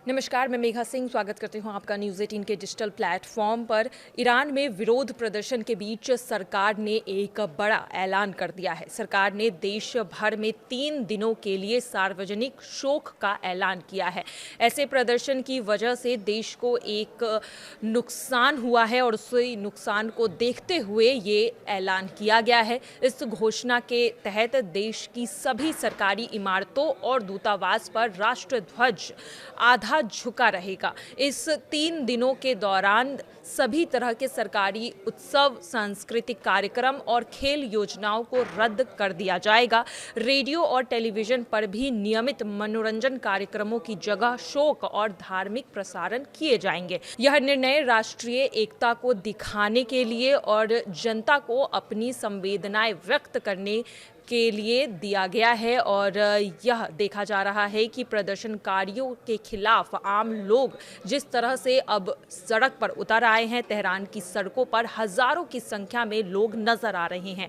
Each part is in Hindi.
नमस्कार, मैं मेघा सिंह स्वागत करती हूं आपका न्यूज़ 18 के डिजिटल प्लेटफॉर्म पर। ईरान में विरोध प्रदर्शन के बीच सरकार ने एक बड़ा ऐलान कर दिया है। सरकार ने देश भर में 3 दिनों के लिए सार्वजनिक शोक का ऐलान किया है। ऐसे प्रदर्शन की वजह से देश को एक नुकसान हुआ है और उसी नुकसान को देखते हुए ये ऐलान किया गया है। इस घोषणा के तहत देश की सभी सरकारी इमारतों और दूतावास पर राष्ट्रध्वज आधा झुका रहेगा। इस 3 दिनों के दौरान सभी तरह के सरकारी उत्सव, सांस्कृतिक कार्यक्रम और खेल योजनाओं को रद्द कर दिया जाएगा। रेडियो और टेलीविजन पर भी नियमित मनोरंजन कार्यक्रमों की जगह शोक और धार्मिक प्रसारण किए जाएंगे। यह निर्णय राष्ट्रीय एकता को दिखाने के लिए और जनता को अपनी संवेदनाएं व्यक्त करने के लिए दिया गया है और यह देखा जा रहा है कि प्रदर्शनकारियों के खिलाफ आम लोग जिस तरह से अब सड़क पर उतर आए हैं, तेहरान की सड़कों पर हजारों की संख्या में लोग नजर आ रहे हैं।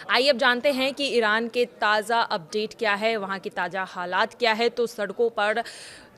आइए अब जानते हैं कि ईरान के ताज़ा अपडेट क्या है, वहां की ताज़ा हालात क्या है। तो सड़कों पर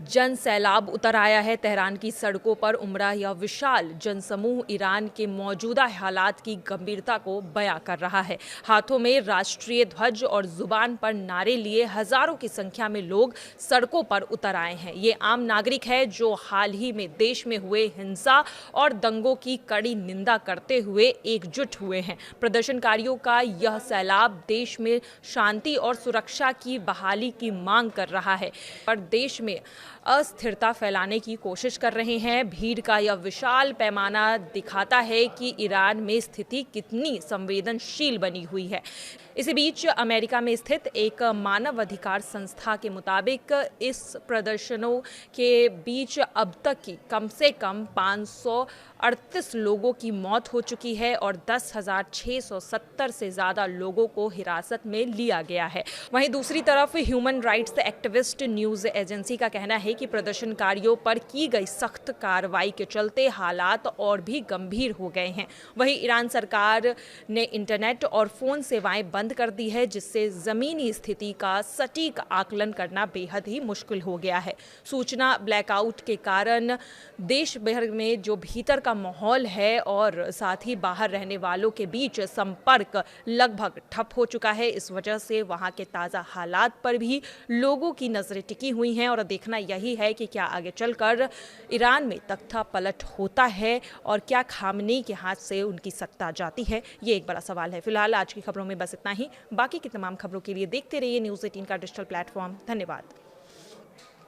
जन सैलाब उतर आया है। तेहरान की सड़कों पर उमड़ा यह विशाल जनसमूह ईरान के मौजूदा हालात की गंभीरता को बयां कर रहा है। हाथों में राष्ट्रीय ध्वज और जुबान पर नारे लिए हजारों की संख्या में लोग सड़कों पर उतर आए हैं। ये आम नागरिक है जो हाल ही में देश में हुए हिंसा और दंगों की कड़ी निंदा करते हुए एकजुट हुए हैं। प्रदर्शनकारियों का यह सैलाब देश में शांति और सुरक्षा की बहाली की मांग कर रहा है और देश में अस्थिरता फैलाने की कोशिश कर रहे हैं। भीड़ का यह विशाल पैमाना दिखाता है कि ईरान में स्थिति कितनी संवेदनशील बनी हुई है। इसी बीच अमेरिका में स्थित एक मानवाधिकार संस्था के मुताबिक इस प्रदर्शनों के बीच अब तक की कम से कम 538 लोगों की मौत हो चुकी है और 10,670 से ज़्यादा लोगों को हिरासत में लिया गया है। वहीं दूसरी तरफ human rights activist news agency का कहना है कि प्रदर्शनकारियों पर की गई सख्त कार्रवाई के चलते हालात और भी गंभीर हो गए हैं। वहीं ईरान सरकार ने इंटरनेट और फ़ोन सेवाएं बंद कर दी है, जिससे ज़मीनी स्थिति का सटीक आकलन करना बेहद ही मुश्किल हो गया है। सूचना ब्लैकआउट के कारण देश भर में जो भीतर का माहौल है और साथ ही बाहर रहने वालों के बीच संपर्क लगभग ठप हो चुका है। इस वजह से वहां के ताज़ा हालात पर भी लोगों की नज़रें टिकी हुई हैं और देखना यही है कि क्या आगे चलकर ईरान में तख्ता पलट होता है और क्या खामनेई के हाथ से उनकी सत्ता जाती है। ये एक बड़ा सवाल है। फिलहाल आज की खबरों में बस इतना ही। बाकी की तमाम खबरों के लिए देखते रहिए न्यूज़ 18 का डिजिटल प्लेटफॉर्म। धन्यवाद।